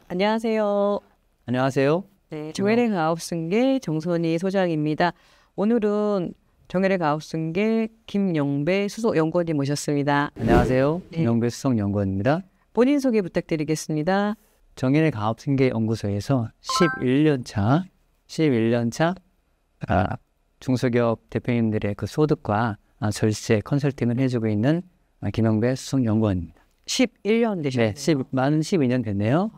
안녕하세요. 안녕하세요. 네, 정혜래 가업승계 정선희 소장입니다. 오늘은 정혜래 가업승계 김영배 수석연구원님 모셨습니다. 안녕하세요. 네. 영배 수석연구원입니다. 본인 소개 부탁드리겠습니다. 정혜래 가업승계연구소에서 11년 차 중소기업 대표님들의 그 소득과 절세 컨설팅을 해주고 있는 김영배 수석연구원입니다. 11년 되셨네요. 네, 만 12년 됐네요.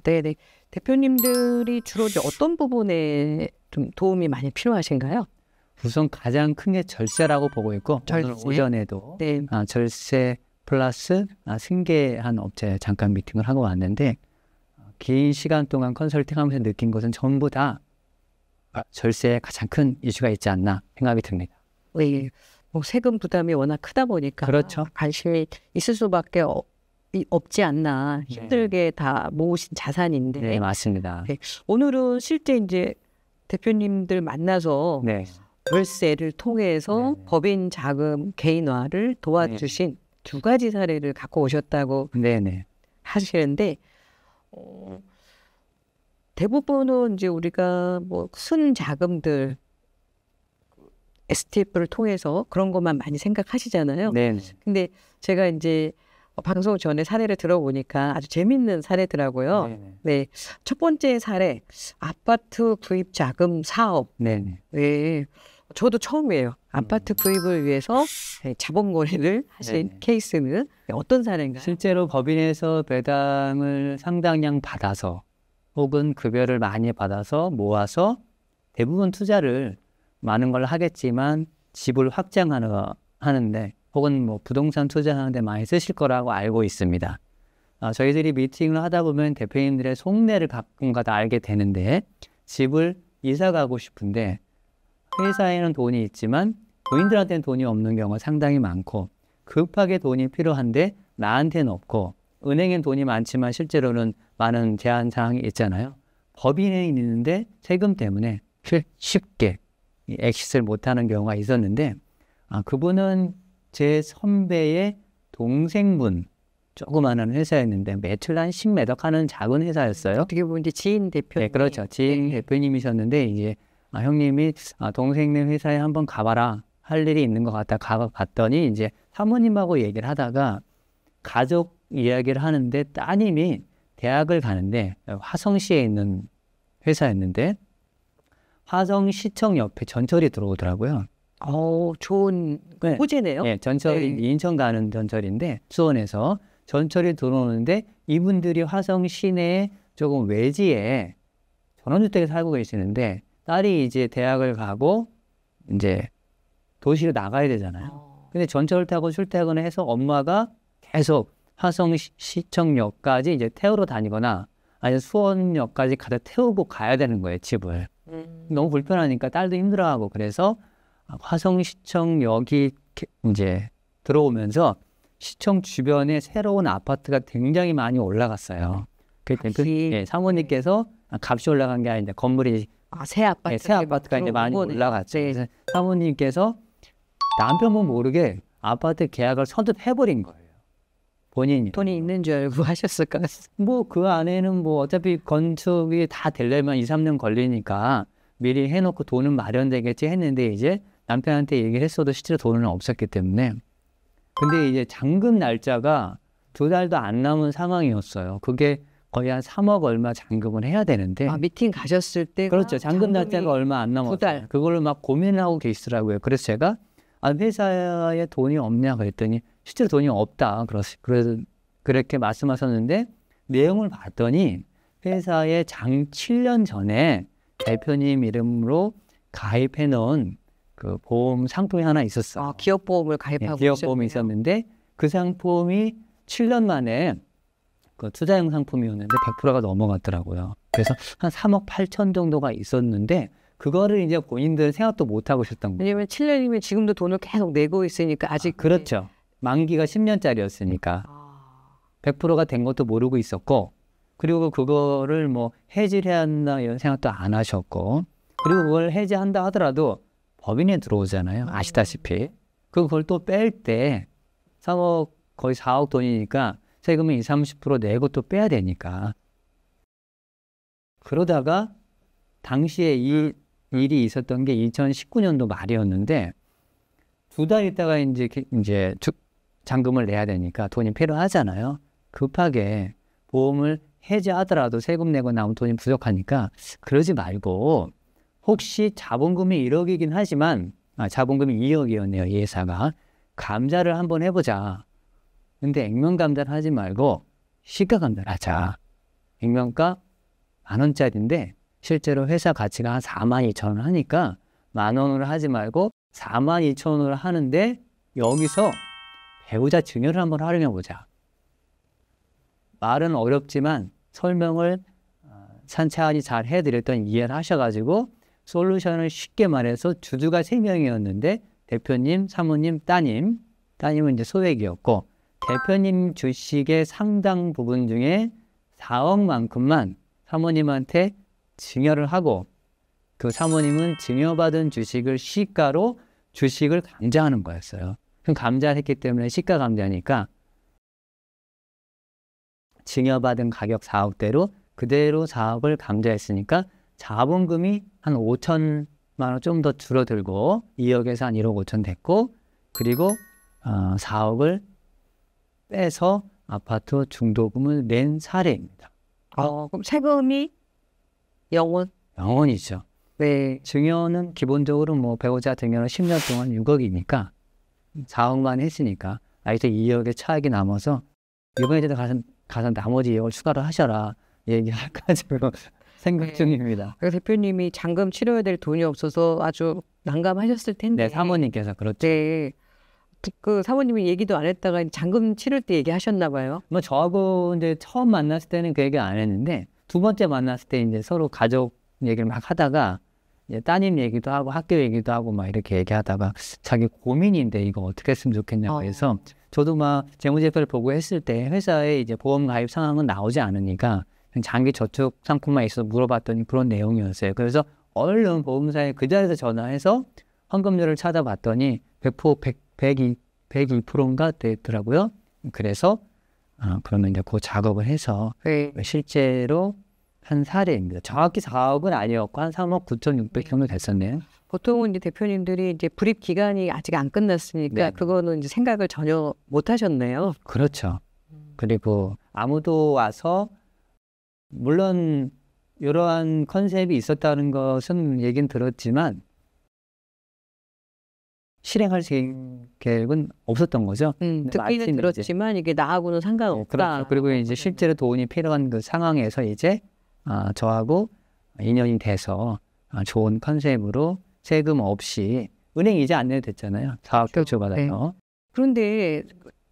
네네. 대표님들이 주로 이제 어떤 부분에 좀 도움이 많이 필요하신가요? 우선 가장 큰 게 절세라고 보고 있고, 오늘 절세? 오전에도 네. 절세 플러스 승계한 업체 잠깐 미팅을 하고 왔는데, 긴 시간 동안 컨설팅하면서 느낀 것은 전부 다 절세에 가장 큰 이슈가 있지 않나 생각이 듭니다. 네. 뭐 세금 부담이 워낙 크다 보니까 그렇죠. 관심이 있을 수밖에 없지 않나. 힘들게 다 모으신 자산인데. 네, 맞습니다. 네. 오늘은 실제 이제 대표님들 만나서 네. 월세를 통해서 네. 법인 자금 개인화를 도와주신 두 가지 사례를 갖고 오셨다고 네네. 하시는데 대부분은 이제 우리가 뭐 순 자금들 STF를 통해서 그런 것만 많이 생각하시잖아요. 네네. 근데 제가 이제 방송 전에 사례를 들어보니까 아주 재밌는 사례더라고요. 네네. 네, 첫 번째 사례 아파트 구입 자금 사업. 네네. 네, 저도 처음이에요. 아파트 구입을 위해서 자본 거래를 하신 네네. 케이스는 어떤 사례인가요? 실제로 법인에서 배당을 상당량 받아서 혹은 급여를 많이 받아서 모아서 대부분 투자를 많은 걸 하겠지만 집을 하는데 혹은 뭐 부동산 투자하는데 많이 쓰실 거라고 알고 있습니다. 저희들이 미팅을 하다 보면 대표님들의 속내를 가끔가다 다 알게 되는데, 집을 이사 가고 싶은데 회사에는 돈이 있지만 본인들한테는 돈이 없는 경우가 상당히 많고, 급하게 돈이 필요한데 나한테는 없고, 은행엔 돈이 많지만 실제로는 많은 제한 사항이 있잖아요. 법인에 있는데 세금 때문에 쉽게 엑시트를 못하는 경우가 있었는데, 그분은 제 선배의 동생분 조그마한 회사였는데 매출 한 10매덕 하는 작은 회사였어요. 어떻게 보면 이제 지인 대표님. 네, 그렇죠. 지인 대표님이셨는데 이제 형님이 동생네 회사에 한번 가봐라 할 일이 있는 것 같다 가봤더니 이제 사모님하고 얘기를 하다가 가족 이야기를 하는데 따님이 대학을 가는데 화성시에 있는 회사였는데 화성시청 옆에 전철이 들어오더라고요. 좋은 호재네요. 네, 전철이 네. 인천 가는 전철인데 수원에서 전철이 들어오는데 이분들이 화성 시내에 조금 외지에 전원주택에 살고 계시는데 딸이 이제 대학을 가고 이제 도시로 나가야 되잖아요. 근데 전철을 타고 출퇴근을 해서 엄마가 계속 화성시청역까지 이제 태우러 다니거나 아니면 수원역까지 가다 태우고 가야 되는 거예요, 집을. 너무 불편하니까 딸도 힘들어하고, 그래서 화성시청역이 이제 들어오면서 시청 주변에 새로운 아파트가 굉장히 많이 올라갔어요. 그때 사모님께서 값이 올라간 게 아닌데 건물이 새 아파트, 새 아파트가 이제 많이 올라갔죠. 네. 그래서 사모님께서 남편분 모르게 아파트 계약을 선뜻해버린 거예요. 본인이. 돈이 있는 줄 알고 하셨을 것 같습니다. 뭐 그 안에는 뭐 어차피 건축이 다 되려면 2, 3년 걸리니까 미리 해놓고 돈은 마련되겠지 했는데 이제 남편한테 얘기를 했어도 실제로 돈은 없었기 때문에. 근데 이제 잔금 날짜가 2달도 안 남은 상황이었어요. 그게 거의 한 3억 얼마 잔금을 해야 되는데. 미팅 가셨을 때. 그렇죠. 잔금 날짜가 얼마 안 남았어요. 2달. 그걸로 막 고민하고 계시더라고요. 그래서 제가 회사에 돈이 없냐 그랬더니 실제로 돈이 없다. 그래서 그렇게 말씀하셨는데 내용을 봤더니 회사에 7년 전에 대표님 이름으로 가입해 놓은 그 보험 상품이 하나 있었어요. 기업보험을 가입하고 기업보험이 있었는데 그 상품이 7년 만에 그 투자형 상품이었는데 100%가 넘어갔더라고요. 그래서 한 3억 8천 정도가 있었는데 그거를 이제 본인들은 생각도 못 하고 있었던 거예요. 왜냐면 7년이면 지금도 돈을 계속 내고 있으니까 아직. 그렇죠. 만기가 10년짜리였으니까 100%가 된 것도 모르고 있었고, 그리고 그거를 뭐 해지를 해야 한다 이런 생각도 안 하셨고, 그리고 그걸 해지한다 하더라도 법인에 들어오잖아요. 아시다시피. 그걸 또 뺄 때 3억 거의 4억 돈이니까 세금은 20, 30% 내고 또 빼야 되니까 그러다가 당시에 이 일이 있었던 게 2019년도 말이었는데 2달 있다가 이제 잔금을 내야 되니까 돈이 필요하잖아요. 급하게 보험을 해지하더라도 세금 내고 나면 돈이 부족하니까 그러지 말고 혹시 자본금이 1억이긴 하지만 자본금이 2억이었네요. 이 회사가. 감자를 한번 해보자. 근데 액면 감자를 하지 말고 시가 감자를 하자. 액면가 10,000원짜리인데 실제로 회사 가치가 한 42,000원 하니까 10,000원으로 하지 말고 42,000원으로 하는데 여기서 배우자 증여를 한번 활용해보자. 말은 어렵지만 설명을 찬찬히 잘 해드렸더니 이해를 하셔가지고 솔루션을 쉽게 말해서 주주가 3명이었는데 대표님, 사모님, 따님은 이제 소액이었고 대표님 주식의 상당 부분 중에 4억만큼만 사모님한테 증여를 하고 그 사모님은 증여받은 주식을 시가로 주식을 감자하는 거였어요. 그럼 감자를 했기 때문에 시가 감자니까 증여받은 가격 4억대로 그대로 4억을 감자했으니까 자본금이 한 5천만 원 좀 더 줄어들고 2억에서 한 1억 5천 됐고 그리고 4억을 빼서 아파트 중도금을 낸 사례입니다. 그럼 세금이 영원이죠. 네. 증여는 기본적으로 뭐 배우자 증여는 10년 동안 6억이니까 4억만 했으니까 아직도 2억의 차익이 남아서 이번에 가서 나머지 2억을 추가로 하셔라 얘기할까지로 생각 중입니다. 그래서 대표님이 잔금 치러야 될 돈이 없어서 아주 난감하셨을 텐데. 네, 사모님께서 그렇죠. 네. 그 사모님이 얘기도 안 했다가 잔금 치를 때 얘기하셨나 봐요. 뭐 저하고 이제 처음 만났을 때는 그 얘기 안 했는데 2번째 만났을 때 이제 서로 가족 얘기를 막 하다가 이제 따님 얘기도 하고 학교 얘기도 하고 막 이렇게 얘기하다가 자기 고민인데 이거 어떻게 했으면 좋겠냐고 해서 저도 막 재무제표를 보고 했을 때 회사에 이제 보험 가입 상황은 나오지 않으니까 장기 저축 상품만 있어서 물어봤더니 그런 내용이었어요. 그래서 얼른 보험사에 그 자리에서 전화해서 환급률을 찾아봤더니 102%인가 되더라고요. 그래서 그러면 이제 그 작업을 해서 실제로 한 사례입니다. 정확히 4억은 아니었고 한 3억 9,600 정도 됐었네요. 보통은 이제 대표님들이 이제 불입 기간이 아직 안 끝났으니까 네. 그거는 이제 생각을 전혀 못 하셨네요. 그렇죠. 그리고 아무도 와서 물론 이러한 컨셉이 있었다는 것은 얘기는 들었지만 실행할 계획은 없었던 거죠. 듣기는 들었지만 이게 나하고는 상관없다. 그렇죠. 그리고 이제 실제로 돈이 필요한 그 상황에서 이제 저하고 인연이 돼서 좋은 컨셉으로 세금 없이 은행 이자 안 내도 됐잖아요. 사업 교조받아서. 네. 그런데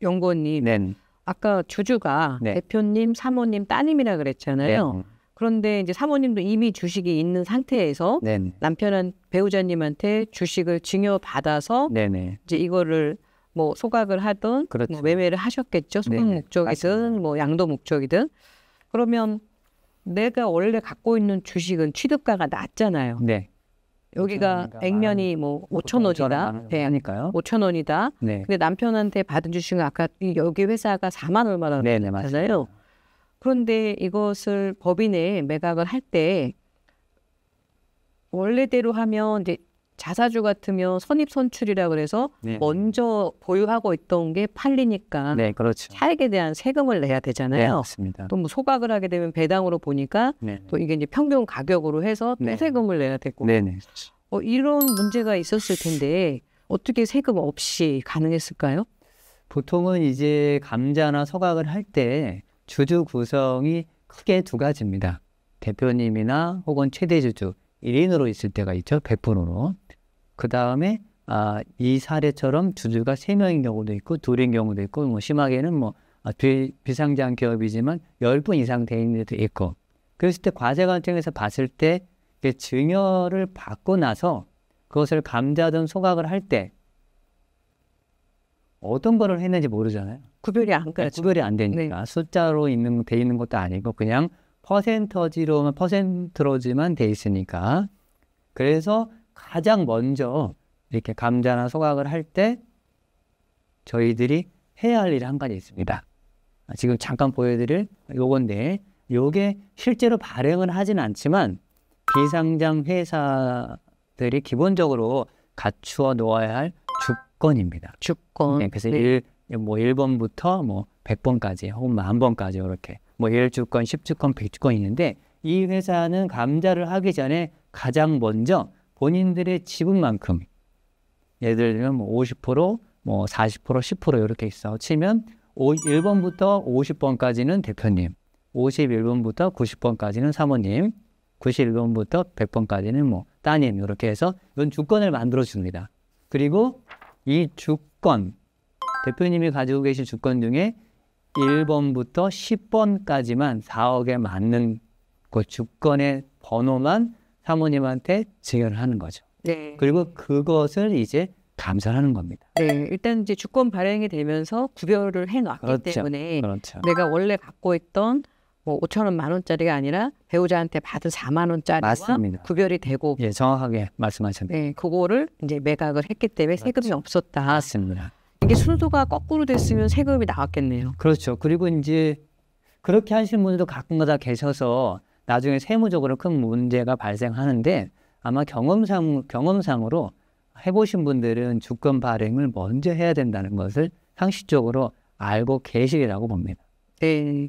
연구원님, 네. 아까 주주가 네. 대표님, 사모님, 따님이라 그랬잖아요. 네. 그런데 이제 사모님도 이미 주식이 있는 상태에서 네. 남편은 배우자님한테 주식을 증여받아서 네네. 이제 이거를 뭐 소각을 하든 그렇죠. 뭐 매매를 하셨겠죠. 소각 네네. 목적이든 맞습니다. 뭐 양도 목적이든. 그러면 내가 원래 갖고 있는 주식은 취득가가 낮잖아요. 네. 여기가 5,000원인가 액면이 뭐 5,000원이다. 네. 하니까요. 5,000원이다. 네. 근데 남편한테 받은 주식은 아까 여기 회사가 4만 얼마나 네네, 잖아요. 맞습니다. 그런데 이것을 법인에 매각을 할 때 원래대로 하면 이제 자사주 같으면 선입선출이라 그래서 네. 먼저 보유하고 있던 게 팔리니까 네, 그렇죠. 차익에 대한 세금을 내야 네, 되잖아요. 맞습니다. 또 뭐 소각을 하게 되면 배당으로 보니까 네. 또 이게 이제 평균 가격으로 해서 또 네. 세금을 내야 되고 네네. 이런 문제가 있었을 텐데 어떻게 세금 없이 가능했을까요? 보통은 이제 감자나 소각을 할 때 주주 구성이 크게 2가지입니다. 대표님이나 혹은 최대 주주 1인으로 있을 때가 있죠. 100%로. 그 다음에 이 사례처럼 주주가 3명인 경우도 있고 2인 경우도 있고 뭐 심하게는 뭐 비상장 기업이지만 10분 이상 돼 있는 데도 있고 그랬을 때 과세 관점에서 봤을 때 증여를 받고 나서 그것을 감자든 소각을 할 때 어떤 거를 했는지 모르잖아요. 구별이 안 가죠. 구별이 안 되니까 숫자로 돼 있는 것도 아니고 그냥 퍼센트로지만 돼 있으니까 그래서 가장 먼저 이렇게 감자나 소각을 할 때 저희들이 해야 할 일이 한 가지 있습니다. 지금 잠깐 보여드릴 요건데 요게 실제로 발행을 하진 않지만 비상장 회사들이 기본적으로 갖추어 놓아야 할 주권입니다. 주권. 네, 그래서 네. 1번부터 뭐 100번까지 혹은 1000번까지 이렇게 뭐 1주권, 10주권, 100주권이 있는데 이 회사는 감자를 하기 전에 가장 먼저 본인들의 지분만큼 예를 들면 뭐 50%, 뭐 40%, 10% 이렇게 있어 치면 1번부터 50번까지는 대표님, 51번부터 90번까지는 사모님, 91번부터 100번까지는 뭐 따님 이렇게 해서 이건 주권을 만들어 줍니다. 그리고 이 주권, 대표님이 가지고 계신 주권 중에 1번부터 10번까지만 4억에 맞는 그 주권의 번호만 사모님한테 증여를 하는 거죠. 네. 그리고 그것을 이제 감사하는 겁니다. 네, 일단 이제 주권 발행이 되면서 구별을 해놨기 그렇죠. 때문에 그렇죠. 내가 원래 갖고 있던 뭐 5천 원, 10,000원짜리가 아니라 배우자한테 받은 4만 원짜리와 맞습니다. 구별이 되고, 예, 정확하게 말씀하셨네요. 네, 그거를 이제 매각을 했기 때문에 세금이 없었다. 맞습니다. 이게 순서가 거꾸로 됐으면 세금이 나왔겠네요. 그렇죠. 그리고 이제 그렇게 하시는 분들도 가끔가다 계셔서 나중에 세무적으로 큰 문제가 발생하는데 아마 경험상으로 해보신 분들은 주권 발행을 먼저 해야 된다는 것을 상식적으로 알고 계시리라고 봅니다. 네,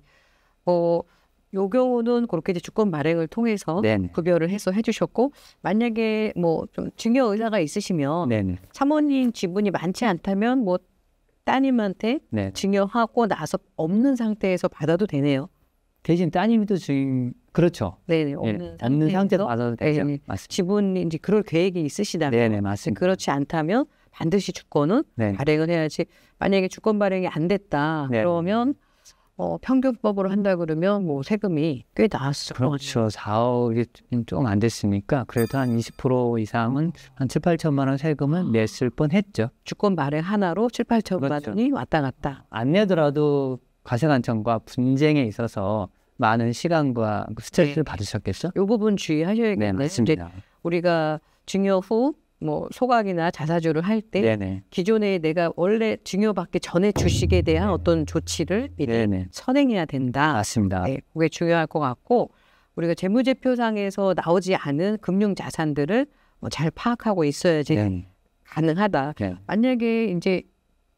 요 경우는 그렇게 이제 주권 발행을 통해서 네네. 구별을 해서 해주셨고, 만약에 뭐 좀 증여 의사가 있으시면 네네. 사모님 지분이 많지 않다면 뭐 따님한테 네. 증여하고 나서 없는 상태에서 받아도 되네요. 대신 따님도 그렇죠. 네네, 예, 없는 없는 상태로 상태에서 받아도 되죠. 네, 맞습니다. 지분이 이제 그럴 계획이 있으시다면, 네네, 맞습니다. 그렇지 않다면 반드시 주권은 네. 발행을 해야지. 만약에 주권 발행이 안 됐다 네. 그러면 평균법으로 한다 그러면 뭐 세금이 꽤 나왔을 거예요. 그렇죠. 4억이 좀 안 됐으니까 그래도 한 20% 이상은 한 7, 8천만 원 세금은 냈을 뻔했죠. 주권 발행 하나로 7, 8천만 그렇죠. 원이 왔다 갔다. 안 내더라도 과세관청과 분쟁에 있어서 많은 시간과 스트레스를 네. 받으셨겠죠? 이 부분 주의하셔야겠네요. 네, 맞습니다. 우리가 증여 후 뭐 소각이나 자사주를 할 때 네네. 기존에 내가 원래 증여받기 전에 주식에 대한 어떤 조치를 미리 네네. 선행해야 된다. 맞습니다. 네, 그게 중요할 것 같고, 우리가 재무제표상에서 나오지 않은 금융 자산들을 잘 파악하고 있어야지 네. 가능하다. 네. 만약에 이제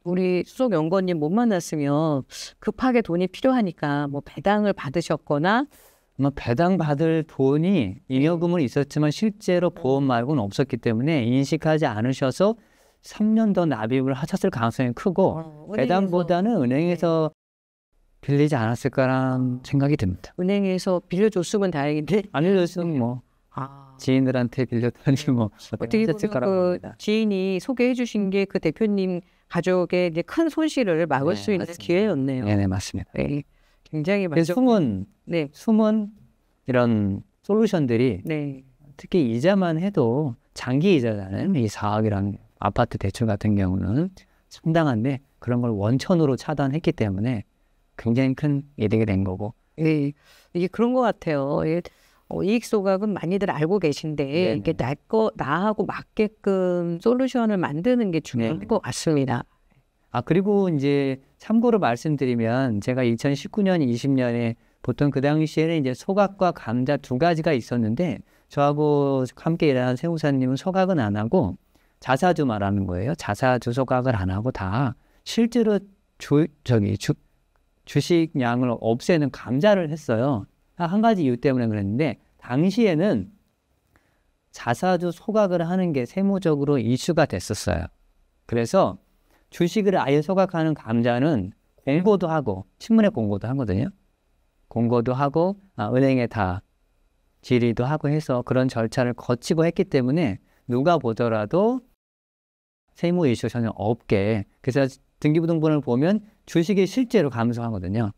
우리 수석 연구원님 못 만났으면 급하게 돈이 필요하니까 뭐 배당을 받으셨거나, 뭐 배당 받을 돈이 잉여금은 있었지만 실제로 보험 말고는 없었기 때문에 인식하지 않으셔서 3년 더 납입을 하셨을 가능성이 크고 배당보다는 은행에서 빌리지 않았을까라는 생각이 듭니다. 은행에서 빌려줬으면 다행인데, 아니었으면 뭐 지인들한테 빌렸더니 뭐 어떻게 보면 그 지인이 소개해 주신 게 그 대표님 가족의 이제 큰 손실을 막을 네, 수 있는 맞습니다. 기회였네요. 네네, 맞습니다. 네, 굉장히 그래서 네, 숨은 이런 솔루션들이 네, 특히 이자만 해도 장기 이자잖아요. 이 4억이라는 아파트 대출 같은 경우는 상당한데 그런 걸 원천으로 차단했기 때문에 굉장히 큰 이득이 된 거고. 네, 이게 그런 것 같아요. 이익 소각은 많이들 알고 계신데 네네. 이게 나하고 맞게끔 솔루션을 만드는 게 중요할 네네. 것 같습니다. 그리고 이제 참고로 말씀드리면 제가 2019년, 20년에 보통 그 당시에는 이제 소각과 감자 두 가지가 있었는데 저하고 함께 일하는 세무사님은 소각은 안 하고 자사주 말하는 거예요. 자사주 소각을 안 하고 다 실제로 주식량을 없애는 감자를 했어요. 한 가지 이유 때문에 그랬는데 당시에는 자사주 소각을 하는 게 세무적으로 이슈가 됐었어요. 그래서 주식을 아예 소각하는 감자는 공고도 하고 신문에 공고도 하거든요. 공고도 하고 은행에 다 질의도 하고 해서 그런 절차를 거치고 했기 때문에 누가 보더라도 세무 이슈 전혀 없게, 그래서 등기부등본을 보면 주식이 실제로 감소하거든요.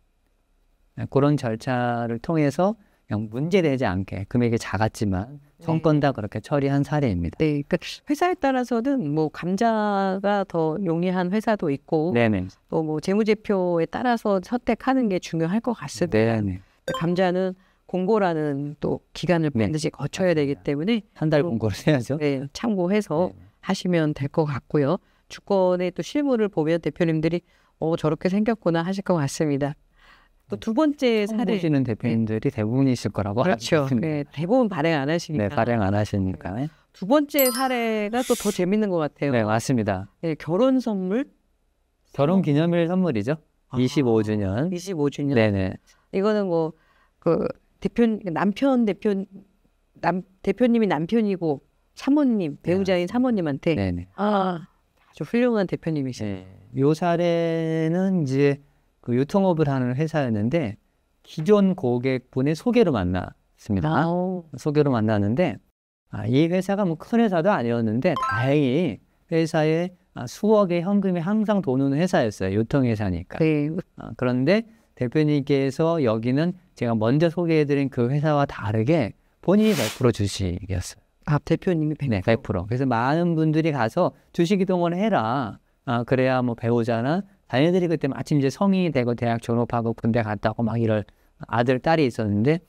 그런 절차를 통해서 그냥 문제되지 않게 금액이 작았지만 정권 다 그렇게 처리한 사례입니다. 네, 그러니까 회사에 따라서는 뭐 감자가 더 용이한 회사도 있고, 네네. 또 뭐 재무제표에 따라서 선택하는 게 중요할 것 같습니다. 네네. 감자는 공고라는 또 기간을 네. 반드시 거쳐야 되기 때문에 한 달 공고를 해야죠. 네, 참고해서 하시면 될 것 같고요. 주권의 또 실물을 보면 대표님들이 저렇게 생겼구나 하실 것 같습니다. 또 두 번째 처음 사례. 보시는 대표님들이 대부분이실 거라고 그렇죠. 알고 있습니다. 네, 대부분 발행 안 하시니까. 네, 발행 안 하시니까. 두 번째 사례가 또 더 재밌는 것 같아요. 네, 맞습니다. 네, 결혼 선물 결혼 기념일 선물이죠. 아, 25주년. 25주년. 네네. 이거는 뭐 그 대표님이 남편이고 사모님 배우자인 사모님한테 네네. 아주 훌륭한 대표님이시네요. 네. 요 사례는 이제 그 유통업을 하는 회사였는데 기존 고객분의 소개로 만났습니다. 소개로 만났는데 이 회사가 뭐 큰 회사도 아니었는데 다행히 회사에 수억의 현금이 항상 도는 회사였어요. 유통회사니까. 네. 그런데 대표님께서 여기는 제가 먼저 소개해드린 그 회사와 다르게 본인이 100% 주식이었어요. 대표님이 100%. 네, 100%. 그래서 많은 분들이 가서 주식 이동을 해라. 그래야 뭐 배우자나 자녀들이 그때 마침 이제 성인이 되고 대학 졸업하고 군대 갔다 오고 막 이럴 아들, 딸이 있었는데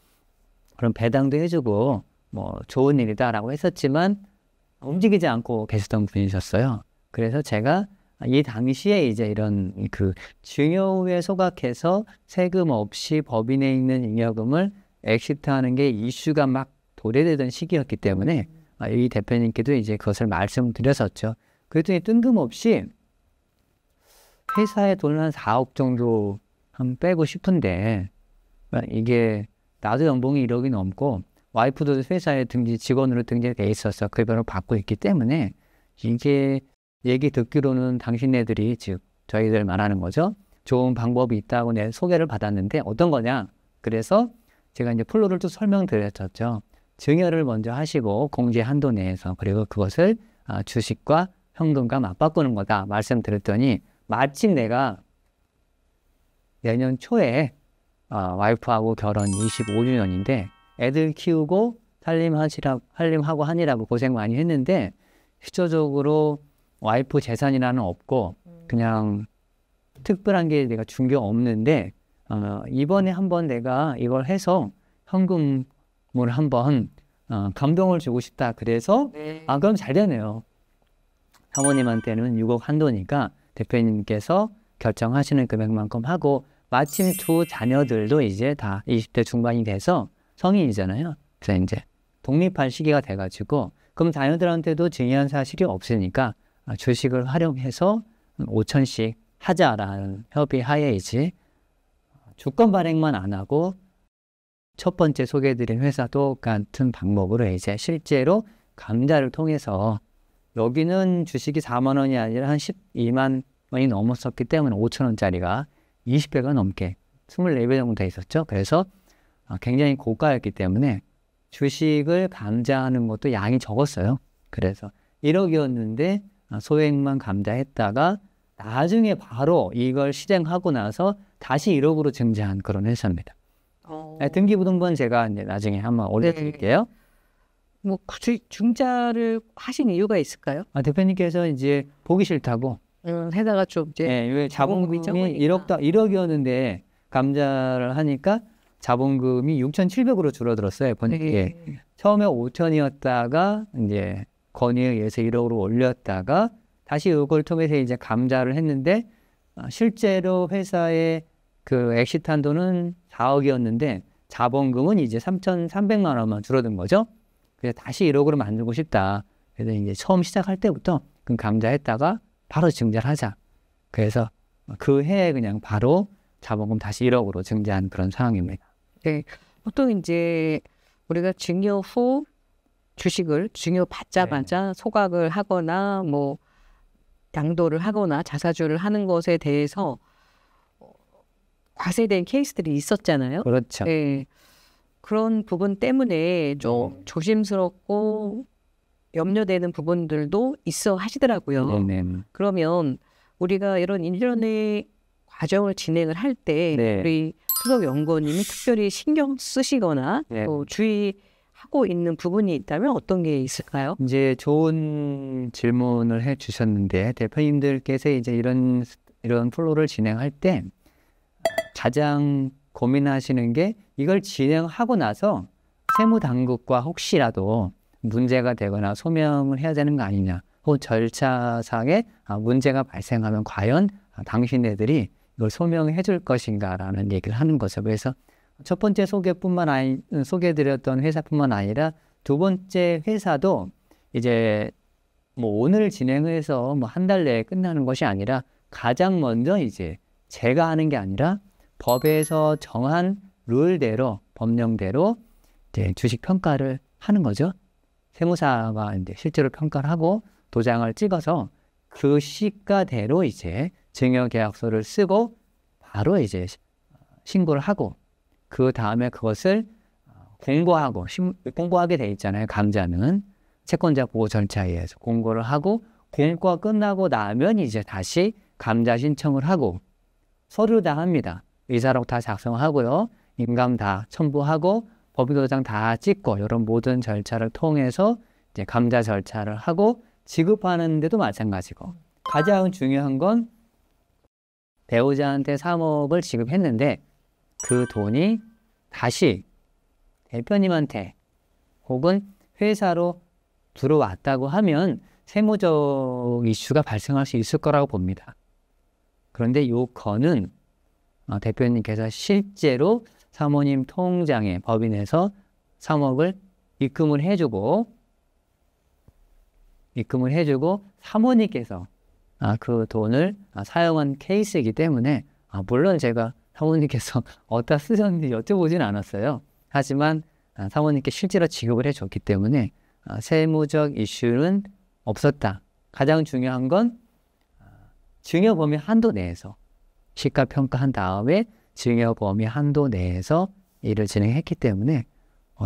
그럼 배당도 해주고 뭐 좋은 일이다라고 했었지만 움직이지 않고 계셨던 분이셨어요. 그래서 제가 이 당시에 이제 이런 그 증여후에 소각해서 세금 없이 법인에 있는 잉여금을 엑시트하는 게 이슈가 막 도래되던 시기였기 때문에 이 대표님께도 이제 그것을 말씀드렸었죠. 그랬더니 뜬금없이 회사에 돈을 한 4억 정도 한 빼고 싶은데 이게 나도 연봉이 1억이 넘고 와이프도 회사에 직원으로 등재돼 있어서 급여를 받고 있기 때문에 이게 얘기 듣기로는 당신네들이 즉 저희들 말하는 거죠. 좋은 방법이 있다고 내 소개를 받았는데 어떤 거냐. 그래서 제가 이제 플로를 또 설명드렸었죠. 증여를 먼저 하시고 공제 한도 내에서 그리고 그것을 주식과 현금과 맞바꾸는 거다 말씀드렸더니 마침 내가 내년 초에 와이프하고 결혼 25주년인데 애들 키우고 살림하고 하느라고 고생 많이 했는데 실질적으로 와이프 재산이라는 없고 그냥 특별한 게 내가 준 게 없는데 이번에 한번 내가 이걸 해서 현금을 한번 감동을 주고 싶다. 그래서 그럼 잘 되네요. 사모님한테는 6억 한도니까 대표님께서 결정하시는 금액만큼 하고 마침 두 자녀들도 이제 다 20대 중반이 돼서 성인이잖아요. 그래서 이제 독립할 시기가 돼가지고 그럼 자녀들한테도 증여한 사실이 없으니까 주식을 활용해서 5천씩 하자라는 협의하에 이제 주권 발행만 안 하고 첫 번째 소개해드린 회사 똑같은 방법으로 이제 실제로 감자를 통해서 여기는 주식이 4만 원이 아니라 한 12만 원이 넘었었기 때문에 5천 원짜리가 20배가 넘게 24배 정도 돼 있었죠. 그래서 굉장히 고가였기 때문에 주식을 감자하는 것도 양이 적었어요. 그래서 1억이었는데 소액만 감자했다가 나중에 바로 이걸 실행하고 나서 다시 1억으로 증자한 그런 회사입니다. 등기부등본 제가 이제 나중에 한번 올려드릴게요. 뭐 굳이 중자를 하신 이유가 있을까요? 대표님께서 이제 보기 싫다고. 회사가 좀 이제 왜 자본금이 적으니까. 1억이었는데 감자를 하니까 자본금이 6,700으로 줄어들었어요. 처음에 5천이었다가 이제 건의에 의해서 1억으로 올렸다가 다시 이걸 통해서 이제 감자를 했는데 실제로 회사의 그 엑시트 한도는 4억이었는데 자본금은 이제 3,300만 원만 줄어든 거죠. 그래서 다시 1억으로 만들고 싶다. 그래서 이제 처음 시작할 때부터 그 감자했다가 바로 증자를 하자. 그래서 그 해에 그냥 바로 자본금 다시 1억으로 증자한 그런 상황입니다. 네, 보통 이제 우리가 증여 후 주식을 증여 받자마자 소각을 하거나 뭐 양도를 하거나 자사주를 하는 것에 대해서 과세된 케이스들이 있었잖아요. 그렇죠. 네, 그런 부분 때문에 좀 조심스럽고 염려되는 부분들도 있어 하시더라고요. 그러면 우리가 이런 일련의 과정을 진행을 할 때 우리 수석 연구원님이 특별히 신경 쓰시거나 또 주의하고 있는 부분이 있다면 어떤 게 있을까요? 이제 좋은 질문을 해주셨는데 대표님들께서 이제 이런 플로를 진행할 때 가장 고민하시는 게 이걸 진행하고 나서 세무당국과 혹시라도 문제가 되거나 소명을 해야 되는 거 아니냐 혹은 절차상에 문제가 발생하면 과연 당신네들이 이걸 소명해 줄 것인가라는 얘기를 하는 거죠. 그래서 첫 번째 소개해드렸던 회사뿐만 아니라 두 번째 회사도 이제 뭐 오늘 진행해서 뭐 한 달 내에 끝나는 것이 아니라 가장 먼저 이제 제가 하는 게 아니라 법에서 정한 룰대로 법령대로 이제 주식 평가를 하는 거죠. 세무사가 이제 실제로 평가를 하고 도장을 찍어서 그 시가대로 이제 증여계약서를 쓰고 바로 이제 신고를 하고 그 다음에 그것을 공고하게 돼 있잖아요. 감자는 채권자 보호 절차에 의해서 공고를 하고 공고가 끝나고 나면 이제 다시 감자 신청을 하고 서류 다 합니다. 의사록 다 작성하고요. 인감 다 첨부하고 법인도장 다 찍고 이런 모든 절차를 통해서 이제 감자 절차를 하고 지급하는 데도 마찬가지고 가장 중요한 건 배우자한테 3억을 지급했는데 그 돈이 다시 대표님한테 혹은 회사로 들어왔다고 하면 세무적 이슈가 발생할 수 있을 거라고 봅니다. 그런데 이 건은 대표님께서 실제로 사모님 통장에 법인에서 3억을 입금을 해주고 사모님께서 그 돈을 사용한 케이스이기 때문에 물론 제가 사모님께서 어디다 쓰셨는지 여쭤보진 않았어요. 하지만 사모님께 실제로 지급을 해줬기 때문에 세무적 이슈는 없었다. 가장 중요한 건 증여 범위 한도 내에서 시가평가한 다음에 증여 범위 한도 내에서 일을 진행했기 때문에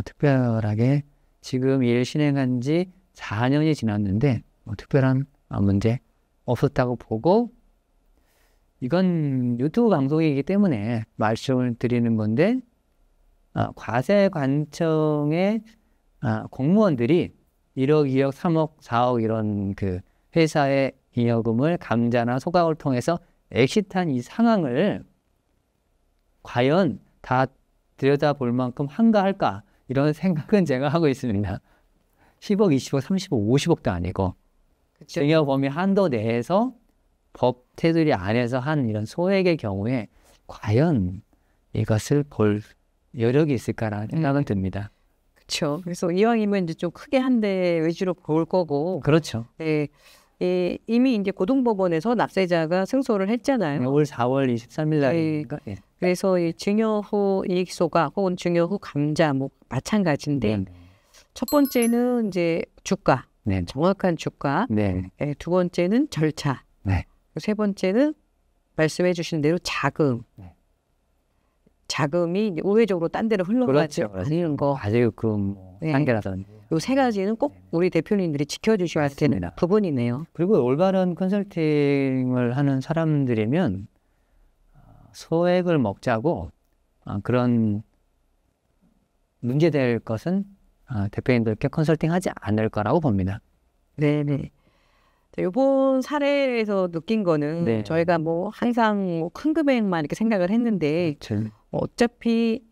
특별하게 지금 일 진행한 지 4년이 지났는데 특별한 문제 없었다고 보고 이건 유튜브 방송이기 때문에 말씀을 드리는 건데 과세관청의 공무원들이 1억, 2억, 3억, 4억 이런 그 회사의 잉여금을 감자나 소각을 통해서 엑시트한 이 상황을 과연 다 들여다볼 만큼 한가할까 이런 생각은 제가 하고 있습니다. 10억, 20억, 30억, 50억도 아니고 증여 범위 한도 내에서 법 테두리 안에서 한 이런 소액의 경우에 과연 이것을 볼 여력이 있을까라는 생각은 듭니다. 그렇죠. 그래서 이왕이면 이제 좀 크게 한 대 위주로 볼 거고. 그렇죠. 네. 이미 이제 고등법원에서 납세자가 승소를 했잖아요. 올 4월 23일 날이니까. 네. 그래서 이 증여 후 이익소각 혹은 증여 후 감자 뭐 마찬가지인데 네. 첫 번째는 이제 주가, 네. 정확한 주가. 네. 두 번째는 절차. 네. 세 번째는 말씀해 주신 대로 자금. 네. 자금이 우회적으로 딴 데로 흘러가지 않는 거. 과세금 한계라든지. 이 세 가지는 꼭 우리 대표님들이 지켜주셔야 되는 부분이네요. 그리고 올바른 컨설팅을 하는 사람들이면 소액을 먹자고 그런 문제될 것은 대표님들께 컨설팅하지 않을 거라고 봅니다. 네네. 이번 사례에서 느낀 거는 네. 저희가 뭐 항상 뭐 큰 금액만 이렇게 생각을 했는데 어차피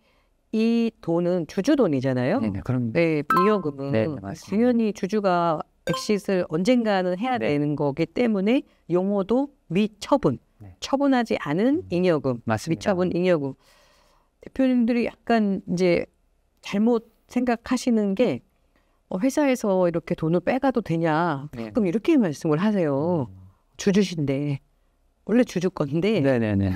이 돈은 주주 돈이잖아요. 네네, 그럼 네, 잉여금은 네, 당연히 주주가 엑싯을 언젠가는 해야 되는 거기 때문에 용어도 미처분, 처분하지 않은 잉여금, 맞습니다. 미처분 잉여금. 대표님들이 약간 이제 잘못 생각하시는 게 회사에서 이렇게 돈을 빼가도 되냐 가끔 이렇게 말씀을 하세요. 주주신데 원래 주주 건데 네네네.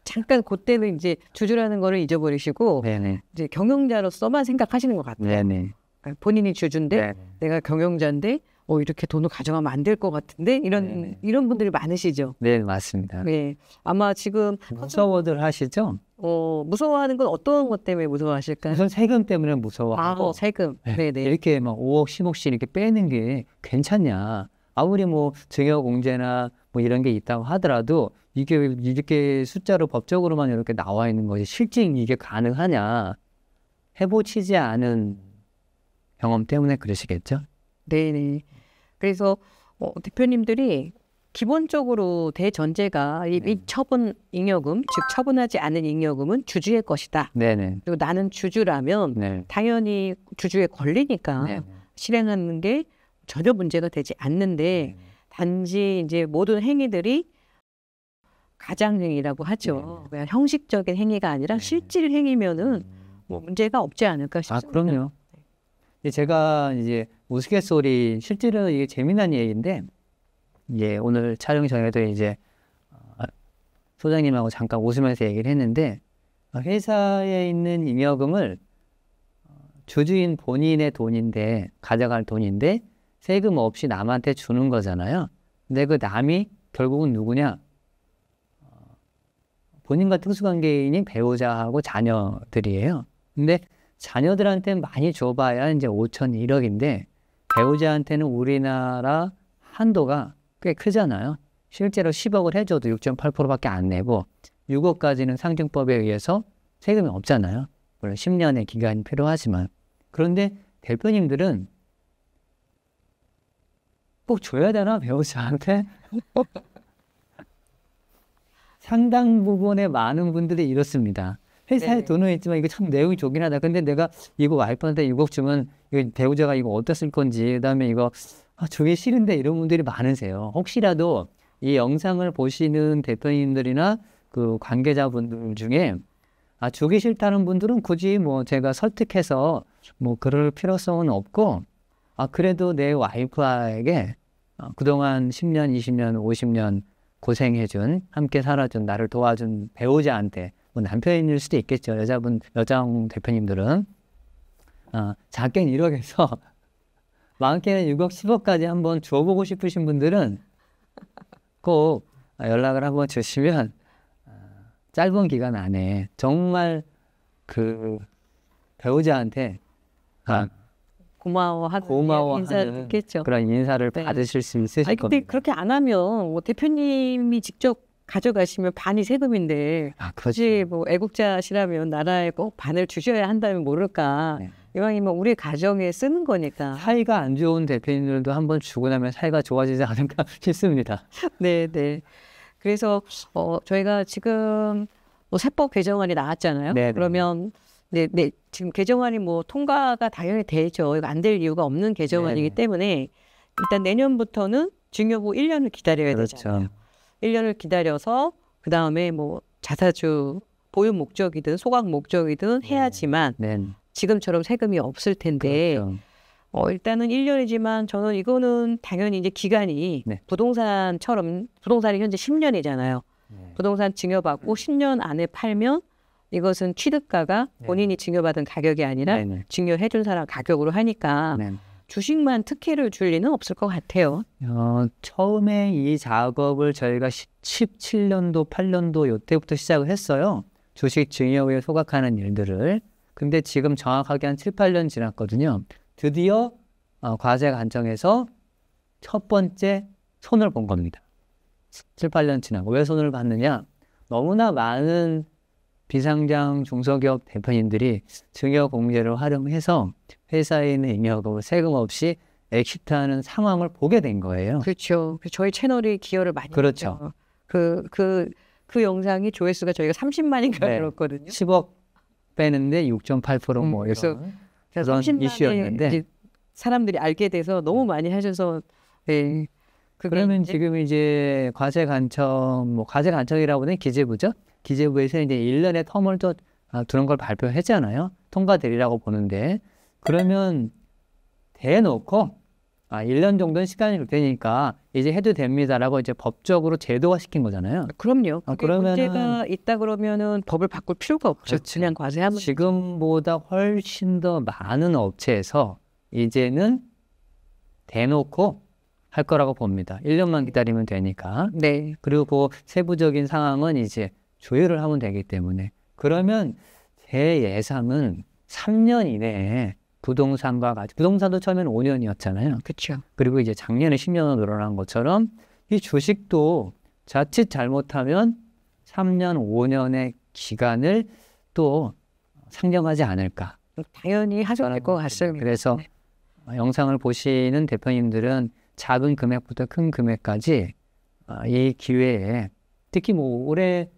잠깐 그때는 이제 주주라는 거를 잊어버리시고 네네. 이제 경영자로서만 생각하시는 것 같아요. 네네. 그러니까 본인이 주주인데 네네. 내가 경영자인데 이렇게 돈을 가져가면 안 될 것 같은데 이런 분들이 많으시죠. 네, 맞습니다. 네, 아마 지금 무서워들 하시죠? 무서워하는 건 어떤 것 때문에 무서워하실까요? 우선 세금 때문에 무서워하고 세금. 네네. 이렇게 막 5억, 10억씩 이렇게 빼는 게 괜찮냐? 아무리 뭐 증여공제나 뭐 이런 게 있다고 하더라도 이게 이렇게 숫자로 법적으로만 이렇게 나와 있는 것이 실제 이게 가능하냐? 해보치지 않은 경험 때문에 그러시겠죠? 네네. 그래서 대표님들이 기본적으로 대전제가 이 미처분 잉여금, 즉 처분하지 않은 잉여금은 주주의 것이다. 네네. 그리고 나는 주주라면 당연히 주주의 권리니까 실행하는 게 전혀 문제가 되지 않는데 단지 이제 모든 행위들이 가장행위라고 하죠. 그냥 형식적인 행위가 아니라 실질 행위면은 뭐 문제가 없지 않을까 싶습니다. 아, 그럼요. 제가 이제 우스갯소리, 실제로 이게 재미난 얘기인데, 오늘 촬영 전에도 이제 소장님하고 잠깐 웃으면서 얘기를 했는데, 회사에 있는 잉여금을 주주인 본인의 돈인데, 가져갈 돈인데 세금 없이 남한테 주는 거잖아요. 근데 그 남이 결국은 누구냐? 본인과 특수관계인인 배우자하고 자녀들이에요. 근데 자녀들한테는 많이 줘봐야 이제 5천 1억인데 배우자한테는 우리나라 한도가 꽤 크잖아요. 실제로 10억을 해줘도 6.8%밖에 안 내고 6억까지는 상증법에 의해서 세금이 없잖아요. 물론 10년의 기간이 필요하지만. 그런데 대표님들은 꼭 줘야 되나 배우자한테? 상당 부분의 많은 분들이 이렇습니다. 회사에 돈은 있지만 이거 참 내용이 좋긴 하다. 근데 내가 이거 와이프한테 6억 주면 이거 배우자가 이거 어디다 쓸 건지, 그다음에 이거 주기 싫은데 이런 분들이 많으세요. 혹시라도 이 영상을 보시는 대표님들이나 그 관계자분들 중에 주기 싫다는 분들은 굳이 뭐 제가 설득해서 뭐 그럴 필요성은 없고, 그래도 내 와이프에게 그동안 10년, 20년, 50년 고생해준, 함께 살아준, 나를 도와준 배우자한테, 뭐 남편일 수도 있겠죠. 여장 대표님들은. 작게는 1억에서 많게는 6억, 10억까지 한번 줘보고 싶으신 분들은 꼭 연락을 한번 주시면 짧은 기간 안에 정말 그 배우자한테 고마워하는 인사 듣겠죠. 그런 인사를 받으실 수 있으실 겁니다. 근데 그렇게 안 하면 뭐 대표님이 직접 가져가시면 반이 세금인데 굳이 뭐 애국자시라면 나라에 꼭 반을 주셔야 한다면 모를까. 이왕이면 우리 가정에 쓰는 거니까. 사이가 안 좋은 대표님들도 한번 주고 나면 사이가 좋아지지 않을까 싶습니다. 네. 그래서 저희가 지금 뭐 세법 개정안이 나왔잖아요. 네네. 그러면 지금 개정안이 뭐 통과가 당연히 되죠. 이거 안 될 이유가 없는 개정안이기 때문에 일단 내년부터는 증여부 1년을 기다려야 되잖아요. 1년을 기다려서 그 다음에 뭐 자사주 보유 목적이든 소각 목적이든 해야지만 지금처럼 세금이 없을 텐데 일단은 1년이지만 저는 이거는 당연히 이제 기간이 부동산처럼 부동산이 현재 10년이잖아요. 부동산 증여받고 10년 안에 팔면 이것은 취득가가 본인이 증여받은 가격이 아니라 증여해준 사람 가격으로 하니까 주식만 특혜를 줄 리는 없을 것 같아요. 처음에 이 작업을 저희가 17년도, 8년도 요때부터 시작을 했어요. 주식 증여 후에 소각하는 일들을. 근데 지금 정확하게 한 7, 8년 지났거든요. 드디어 과세관청에서 첫 번째 손을 본 겁니다. 7, 8년 지나고. 왜 손을 봤느냐? 너무나 많은 비상장 중소기업 대표님들이 증여 공제를 활용해서 회사에 있는 잉여금을 세금 없이 엑시트하는 상황을 보게 된 거예요. 그렇죠. 저희 채널이 기여를 많이 했죠. 그 영상이 조회수가 저희가 30만인가 들었거든요. 10억 빼는데 6.8% 뭐 이런 그런 이슈였는데 사람들이 알게 돼서 너무 많이 하셔서 그러면 지금 이제 과세관청, 과세관청이라고 하는 기재부죠. 기재부에서 이제 1년의 텀을 또 두는 걸 발표했잖아요. 통과되리라고 보는데 그러면 대놓고 1년 정도는 시간이 될 테니까 이제 해도 됩니다라고 이제 법적으로 제도화 시킨 거잖아요. 그럼요. 그러면 문제가 있다 그러면은 법을 바꿀 필요가 없죠. 그냥 과세하면 지금보다 훨씬 더 많은 업체에서 이제는 대놓고 할 거라고 봅니다. 1년만 기다리면 되니까. 그리고 그 세부적인 상황은 이제 조율을 하면 되기 때문에. 그러면 제 예상은 3년 이내에 부동산과 같이, 부동산도 처음에는 5년이었잖아요. 그렇죠. 그리고 이제 작년에 10년으로 늘어난 것처럼 이 주식도 자칫 잘못하면 3년, 5년의 기간을 또 상정하지 않을까. 당연히 하셔야 될 것 같습니다. 그래서 영상을 보시는 대표님들은 작은 금액부터 큰 금액까지 이 기회에 특히 뭐 올해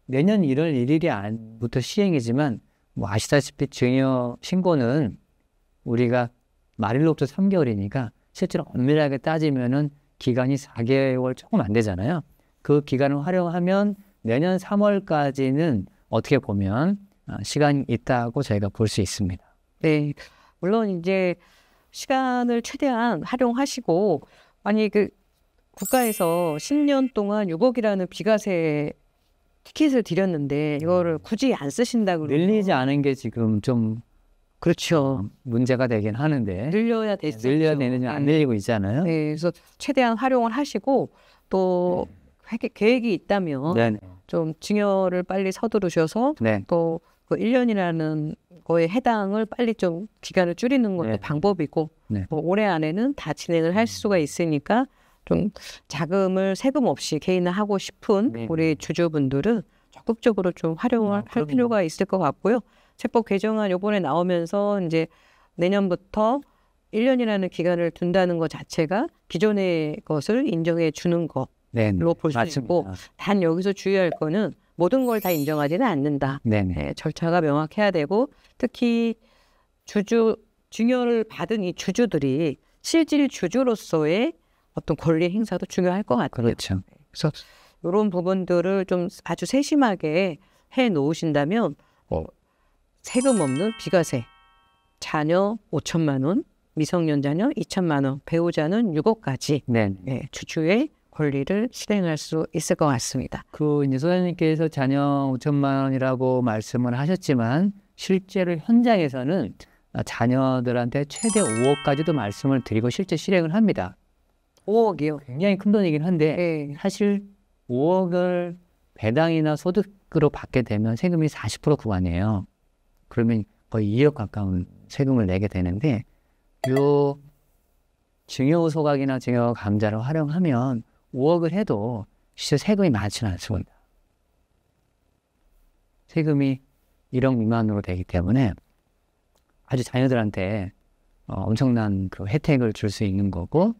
내년 1월 1일부터 시행이지만 뭐 아시다시피 증여 신고는 우리가 말일로부터 3개월이니까 실제로 엄밀하게 따지면은 기간이 4개월 조금 안 되잖아요. 그 기간을 활용하면 내년 3월까지는 어떻게 보면 시간이 있다고 저희가 볼 수 있습니다. 네, 물론 이제 시간을 최대한 활용하시고, 아니 그 국가에서 10년 동안 6억이라는 비과세 티켓을 드렸는데 이거를 굳이 안 쓰신다고 늘리지 않은 게 지금 좀 그렇죠. 문제가 되긴 하는데 늘려야 됐죠. 늘려야 되는지 안 늘리고 있잖아요. 네, 그래서 최대한 활용을 하시고 또 계획이 있다면 네네. 좀 증여를 빨리 서두르셔서 네. 또 그 1년이라는 거에 해당을 빨리 좀 기간을 줄이는 것도 네. 방법이고 네. 뭐 올해 안에는 다 진행을 할 수가 있으니까 좀 자금을 세금 없이 개인을 하고 싶은 네. 우리 주주분들은 적극적으로 좀 활용을 할 필요가 있을 것 같고요. 세법 개정안 요번에 나오면서 이제 내년부터 1년이라는 기간을 둔다는 것 자체가 기존의 것을 인정해 주는 것으로 볼 수 있고, 단 여기서 주의할 거는 모든 걸 다 인정하지는 않는다. 네, 절차가 명확해야 되고, 특히 증여를 받은 이 주주들이 실질 주주로서의 어떤 권리 행사도 중요할 것 같아요. 그렇죠. 그래서 이런 부분들을 좀 아주 세심하게 해 놓으신다면 세금 없는 비과세, 자녀 5천만 원, 미성년 자녀 2천만 원, 배우자는 6억까지 네, 주주의 권리를 실행할 수 있을 것 같습니다. 이제 소장님께서 자녀 5천만 원이라고 말씀을 하셨지만 실제로 현장에서는 자녀들한테 최대 5억까지도 말씀을 드리고 실제 실행을 합니다. 5억이요? 굉장히 큰 돈이긴 한데 네. 사실 5억을 배당이나 소득으로 받게 되면 세금이 40% 구간이에요. 그러면 거의 2억 가까운 세금을 내게 되는데 요 증여 소각이나 증여 감자를 활용하면 5억을 해도 실제 세금이 많지는 않습니다. 세금이 1억 미만으로 되기 때문에 아주 자녀들한테 엄청난 그 혜택을 줄 수 있는 거고,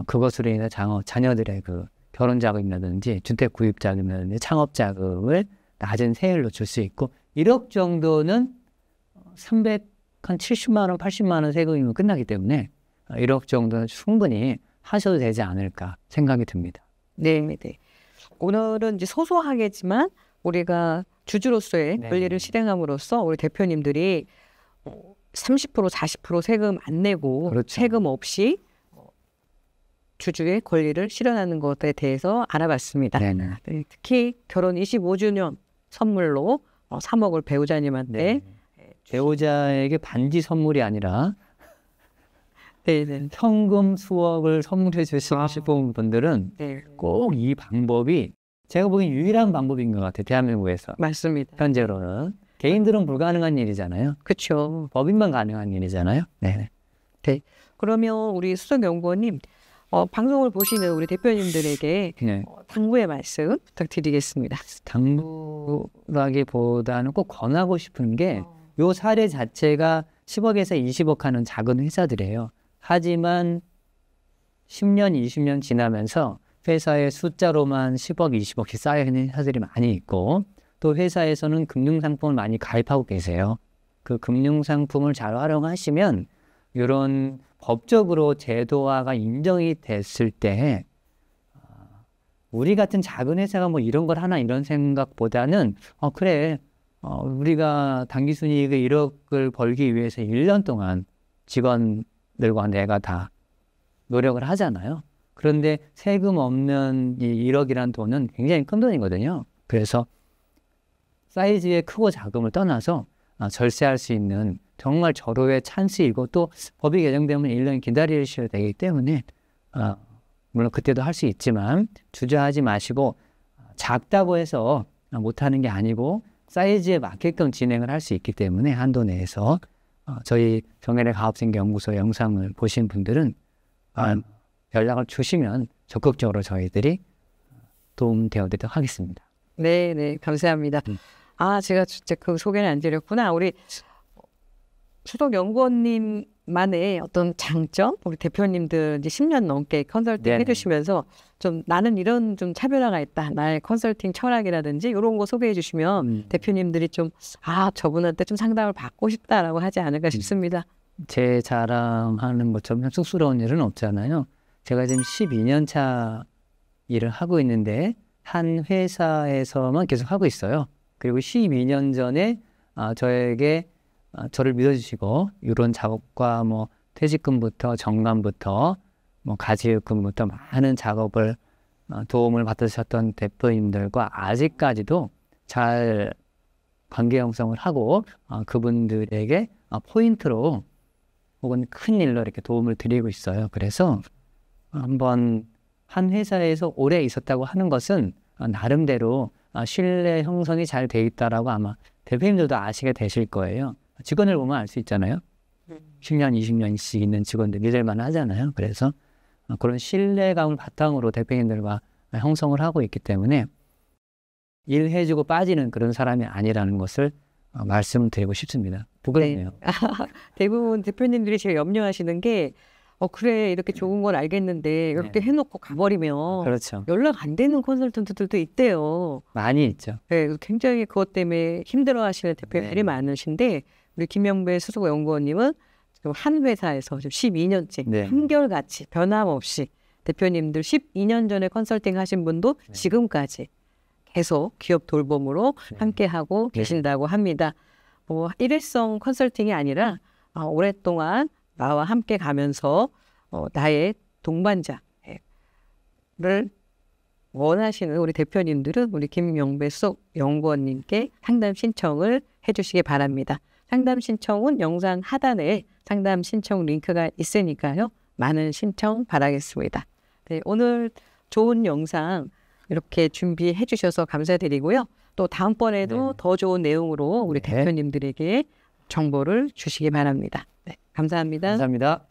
그것으로 인해 자녀들의 그 결혼 자금이라든지 주택 구입 자금이라든지 창업 자금을 낮은 세율로 줄 수 있고, 1억 정도는 70만 원, 80만 원 세금이면 끝나기 때문에 1억 정도는 충분히 하셔도 되지 않을까 생각이 듭니다. 네, 네. 오늘은 이제 소소하겠지만 우리가 주주로서의 권리를 실행함으로써 우리 대표님들이 30%, 40% 세금 안 내고 그렇죠. 세금 없이 주주의 권리를 실현하는 것에 대해서 알아봤습니다. 네, 특히 결혼 25주년 선물로 3억을 배우자님한테 배우자에게 반지 선물이 아니라 현금 수억을 선물해 주시고 싶은 분들은 꼭 이 방법이 제가 보기엔 유일한 방법인 것 같아요. 대한민국에서. 맞습니다. 현재로는. 개인들은 불가능한 일이잖아요. 그렇죠. 법인만 가능한 일이잖아요. 네. 그러면 우리 수석연구원님 방송을 보시는 우리 대표님들에게 당부의 말씀 부탁드리겠습니다. 당부라기보다는 꼭 권하고 싶은 게 요 사례 자체가 10억에서 20억 하는 작은 회사들이에요. 하지만 10년, 20년 지나면서 회사의 숫자로만 10억, 20억씩 쌓여있는 회사들이 많이 있고, 또 회사에서는 금융상품을 많이 가입하고 계세요. 그 금융상품을 잘 활용하시면 이런 법적으로 제도화가 인정이 됐을 때 우리 같은 작은 회사가 뭐 이런 걸 하나 이런 생각보다는 그래 우리가 당기순이익을 1억을 벌기 위해서 1년 동안 직원들과 내가 다 노력을 하잖아요. 그런데 세금 없는 이 1억이라는 돈은 굉장히 큰 돈이거든요. 그래서 사이즈의 크고 작음을 떠나서 절세할 수 있는 정말 절호의 찬스이고, 또 법이 개정되면 1년 기다리셔야 되기 때문에 물론 그때도 할 수 있지만 주저하지 마시고, 작다고 해서 못하는 게 아니고 사이즈에 맞게끔 진행을 할 수 있기 때문에 한도 내에서 저희 정혜래 가업생연구소 영상을 보신 분들은 연락을 주시면 적극적으로 저희들이 도움되도록 하겠습니다. 네, 감사합니다. 제가 진짜 그 소개를 안 드렸구나. 우리 수석연구원님만의 어떤 장점, 우리 대표님들 이제 10년 넘게 컨설팅 해주시면서 좀 나는 이런 좀 차별화가 있다, 나의 컨설팅 철학이라든지 이런 거 소개해 주시면 대표님들이 좀 저분한테 좀 상담을 받고 싶다라고 하지 않을까 싶습니다. 제 자랑하는 것처럼 쑥스러운 일은 없잖아요. 제가 지금 12년 차 일을 하고 있는데 한 회사에서만 계속 하고 있어요. 그리고 12년 전에 저에게 저를 믿어주시고 이런 작업과 뭐 퇴직금부터 정관부터 뭐 가지급금부터 많은 작업을 도움을 받으셨던 대표님들과 아직까지도 잘 관계 형성을 하고 그분들에게 포인트로 혹은 큰 일로 이렇게 도움을 드리고 있어요. 그래서 한번 한 회사에서 오래 있었다고 하는 것은 나름대로 신뢰 형성이 잘 돼 있다라고 아마 대표님들도 아시게 되실 거예요. 직원을 보면 알 수 있잖아요. 10년, 20년씩 있는 직원들 믿을만 하잖아요. 그래서 그런 신뢰감을 바탕으로 대표님들과 형성을 하고 있기 때문에 일해주고 빠지는 그런 사람이 아니라는 것을 말씀드리고 싶습니다. 부끄럽네요. 네. 대부분 대표님들이 제일 염려하시는 게 그래 이렇게 좋은 걸 알겠는데 이렇게 해놓고 가버리면 그렇죠. 연락 안 되는 컨설턴트들도 있대요. 많이 있죠. 네, 굉장히 그것 때문에 힘들어하시는 대표님들이 많으신데 우리 김영배 수석연구원님은 지금 한 회사에서 지금 12년째 한결같이 변함없이 대표님들 12년 전에 컨설팅 하신 분도 지금까지 계속 기업 돌봄으로 함께하고 계신다고 합니다. 뭐 일회성 컨설팅이 아니라 오랫동안 나와 함께 가면서 나의 동반자를 원하시는 우리 대표님들은 우리 김영배 수석 연구원님께 상담 신청을 해주시기 바랍니다. 상담 신청은 영상 하단에 상담 신청 링크가 있으니까요. 많은 신청 바라겠습니다. 네, 오늘 좋은 영상 이렇게 준비해 주셔서 감사드리고요. 또 다음번에도 더 좋은 내용으로 우리 대표님들에게 정보를 주시기 바랍니다. 네, 감사합니다. 감사합니다.